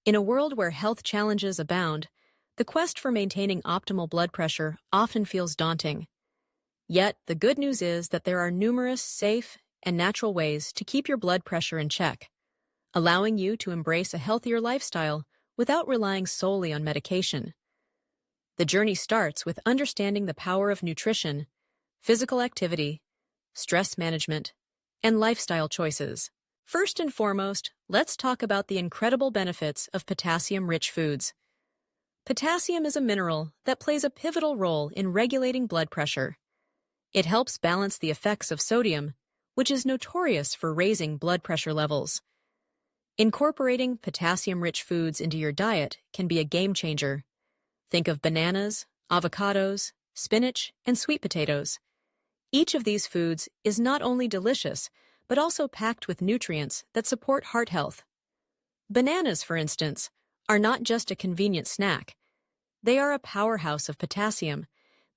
In a world where health challenges abound, the quest for maintaining optimal blood pressure often feels daunting. Yet, the good news is that there are numerous safe and natural ways to keep your blood pressure in check, allowing you to embrace a healthier lifestyle without relying solely on medication. The journey starts with understanding the power of nutrition, physical activity, stress management, and lifestyle choices. First and foremost, let's talk about the incredible benefits of potassium-rich foods. Potassium is a mineral that plays a pivotal role in regulating blood pressure. It helps balance the effects of sodium, which is notorious for raising blood pressure levels. Incorporating potassium-rich foods into your diet can be a game-changer. Think of bananas, avocados, spinach, and sweet potatoes. Each of these foods is not only delicious, but also packed with nutrients that support heart health. Bananas, for instance, are not just a convenient snack. They are a powerhouse of potassium,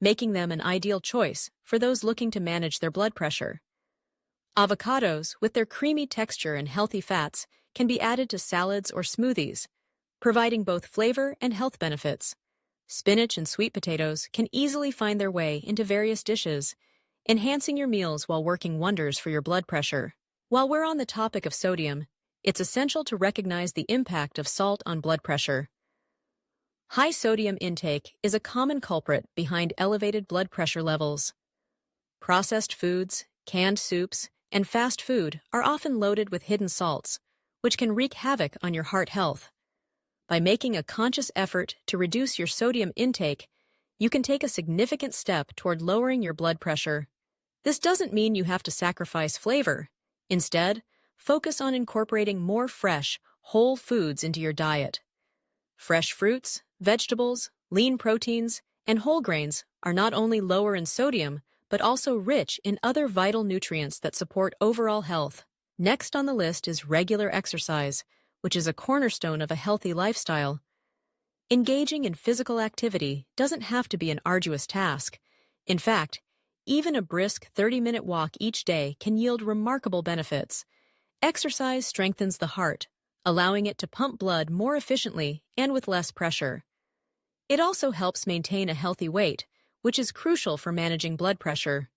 making them an ideal choice for those looking to manage their blood pressure. Avocados, with their creamy texture and healthy fats, can be added to salads or smoothies, providing both flavor and health benefits. Spinach and sweet potatoes can easily find their way into various dishes, enhancing your meals while working wonders for your blood pressure. While we're on the topic of sodium, it's essential to recognize the impact of salt on blood pressure. High sodium intake is a common culprit behind elevated blood pressure levels. Processed foods, canned soups, and fast food are often loaded with hidden salts, which can wreak havoc on your heart health. By making a conscious effort to reduce your sodium intake, you can take a significant step toward lowering your blood pressure. This doesn't mean you have to sacrifice flavor. Instead, focus on incorporating more fresh, whole foods into your diet. Fresh fruits, vegetables, lean proteins, and whole grains are not only lower in sodium, but also rich in other vital nutrients that support overall health. Next on the list is regular exercise, which is a cornerstone of a healthy lifestyle. Engaging in physical activity doesn't have to be an arduous task. In fact, even a brisk 30-minute walk each day can yield remarkable benefits. Exercise strengthens the heart, allowing it to pump blood more efficiently and with less pressure. It also helps maintain a healthy weight, which is crucial for managing blood pressure.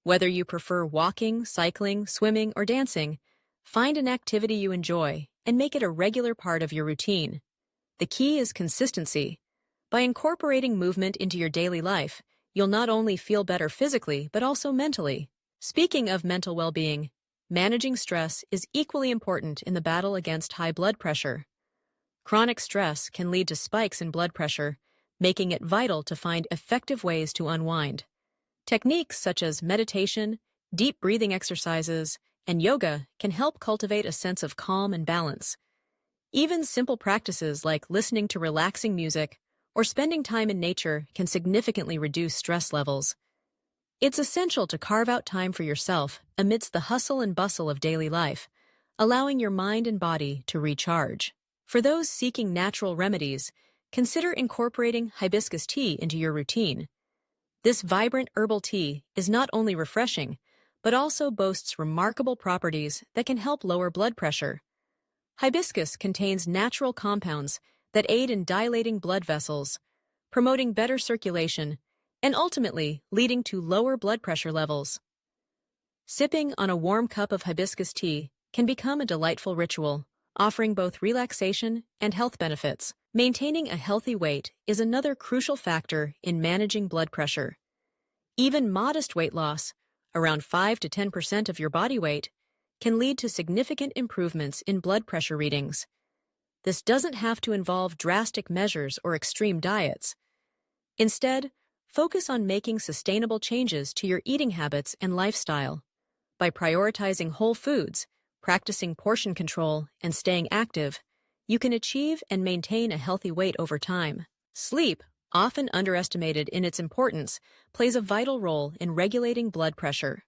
Whether you prefer walking, cycling, swimming, or dancing, find an activity you enjoy and make it a regular part of your routine. The key is consistency. By incorporating movement into your daily life, you'll not only feel better physically, but also mentally. Speaking of mental well-being, managing stress is equally important in the battle against high blood pressure. Chronic stress can lead to spikes in blood pressure, making it vital to find effective ways to unwind. Techniques such as meditation, deep breathing exercises, and yoga can help cultivate a sense of calm and balance. Even simple practices like listening to relaxing music or spending time in nature can significantly reduce stress levels. It's essential to carve out time for yourself amidst the hustle and bustle of daily life, allowing your mind and body to recharge. For those seeking natural remedies, consider incorporating hibiscus tea into your routine. This vibrant herbal tea is not only refreshing, but also boasts remarkable properties that can help lower blood pressure. Hibiscus contains natural compounds that aid in dilating blood vessels, promoting better circulation, and ultimately leading to lower blood pressure levels. Sipping on a warm cup of hibiscus tea can become a delightful ritual, offering both relaxation and health benefits. Maintaining a healthy weight is another crucial factor in managing blood pressure. Even modest weight loss, around 5 to 10% of your body weight, can lead to significant improvements in blood pressure readings. This doesn't have to involve drastic measures or extreme diets. Instead, focus on making sustainable changes to your eating habits and lifestyle. By prioritizing whole foods, practicing portion control, and staying active, you can achieve and maintain a healthy weight over time. Sleep, often underestimated in its importance, plays a vital role in regulating blood pressure.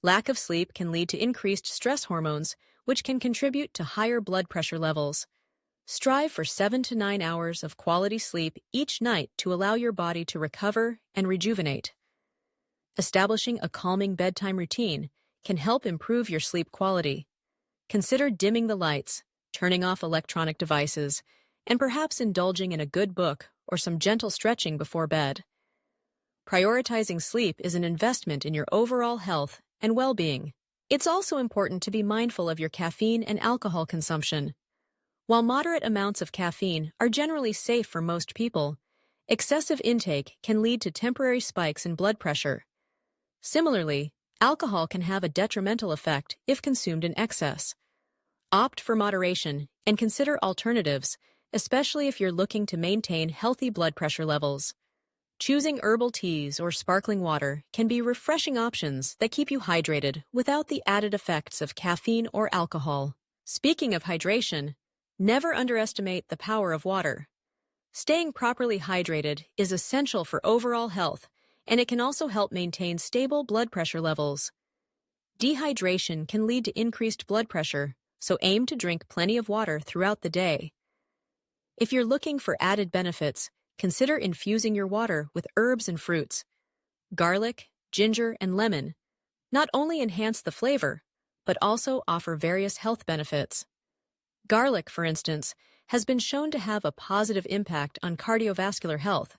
Lack of sleep can lead to increased stress hormones, which can contribute to higher blood pressure levels. Strive for 7 to 9 hours of quality sleep each night to allow your body to recover and rejuvenate. Establishing a calming bedtime routine can help improve your sleep quality. Consider dimming the lights, turning off electronic devices, and perhaps indulging in a good book or some gentle stretching before bed. Prioritizing sleep is an investment in your overall health and well-being. It's also important to be mindful of your caffeine and alcohol consumption. While moderate amounts of caffeine are generally safe for most people, excessive intake can lead to temporary spikes in blood pressure. Similarly, alcohol can have a detrimental effect if consumed in excess. Opt for moderation and consider alternatives, especially if you're looking to maintain healthy blood pressure levels. Choosing herbal teas or sparkling water can be refreshing options that keep you hydrated without the added effects of caffeine or alcohol. Speaking of hydration, never underestimate the power of water. Staying properly hydrated is essential for overall health, and it can also help maintain stable blood pressure levels. Dehydration can lead to increased blood pressure, so aim to drink plenty of water throughout the day. If you're looking for added benefits, consider infusing your water with herbs and fruits. Garlic, ginger, and lemon not only enhance the flavor, but also offer various health benefits. Garlic, for instance, has been shown to have a positive impact on cardiovascular health,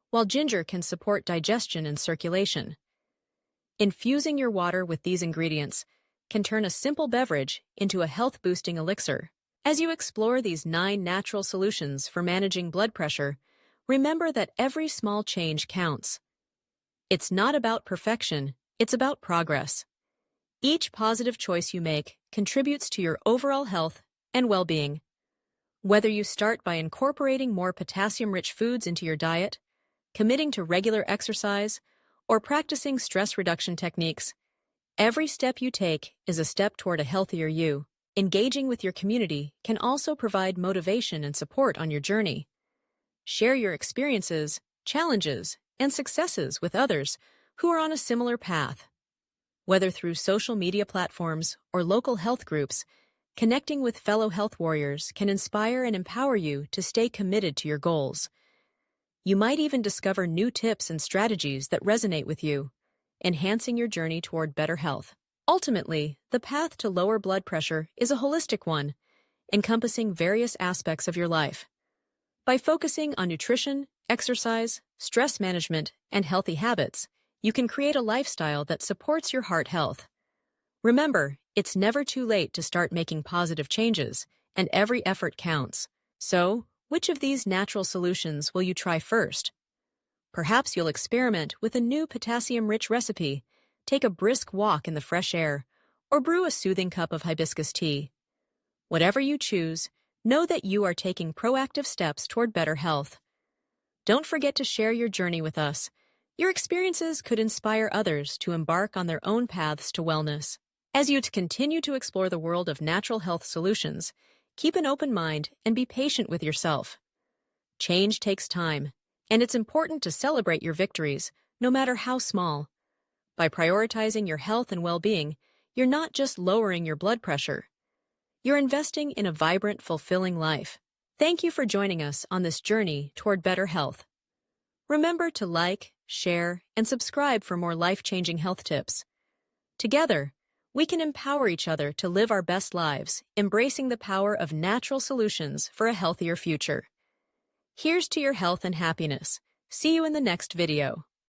while ginger can support digestion and circulation. Infusing your water with these ingredients can turn a simple beverage into a health-boosting elixir. As you explore these 9 natural solutions for managing blood pressure, remember that every small change counts. It's not about perfection, it's about progress. Each positive choice you make contributes to your overall health and well-being. Whether you start by incorporating more potassium-rich foods into your diet, committing to regular exercise, or practicing stress reduction techniques, every step you take is a step toward a healthier you. Engaging with your community can also provide motivation and support on your journey. Share your experiences, challenges, and successes with others who are on a similar path. Whether through social media platforms or local health groups, connecting with fellow health warriors can inspire and empower you to stay committed to your goals. You might even discover new tips and strategies that resonate with you, enhancing your journey toward better health. Ultimately, the path to lower blood pressure is a holistic one, encompassing various aspects of your life. By focusing on nutrition, exercise, stress management, and healthy habits, you can create a lifestyle that supports your heart health. Remember, it's never too late to start making positive changes, and every effort counts. So, which of these natural solutions will you try first? Perhaps you'll experiment with a new potassium-rich recipe, take a brisk walk in the fresh air, or brew a soothing cup of hibiscus tea. Whatever you choose, know that you are taking proactive steps toward better health. Don't forget to share your journey with us. Your experiences could inspire others to embark on their own paths to wellness. As you continue to explore the world of natural health solutions, keep an open mind and be patient with yourself. Change takes time, and it's important to celebrate your victories, no matter how small. By prioritizing your health and well-being, you're not just lowering your blood pressure. You're investing in a vibrant, fulfilling life. Thank you for joining us on this journey toward better health. Remember to like, share, and subscribe for more life-changing health tips. Together, we can empower each other to live our best lives, embracing the power of natural solutions for a healthier future. Here's to your health and happiness. See you in the next video.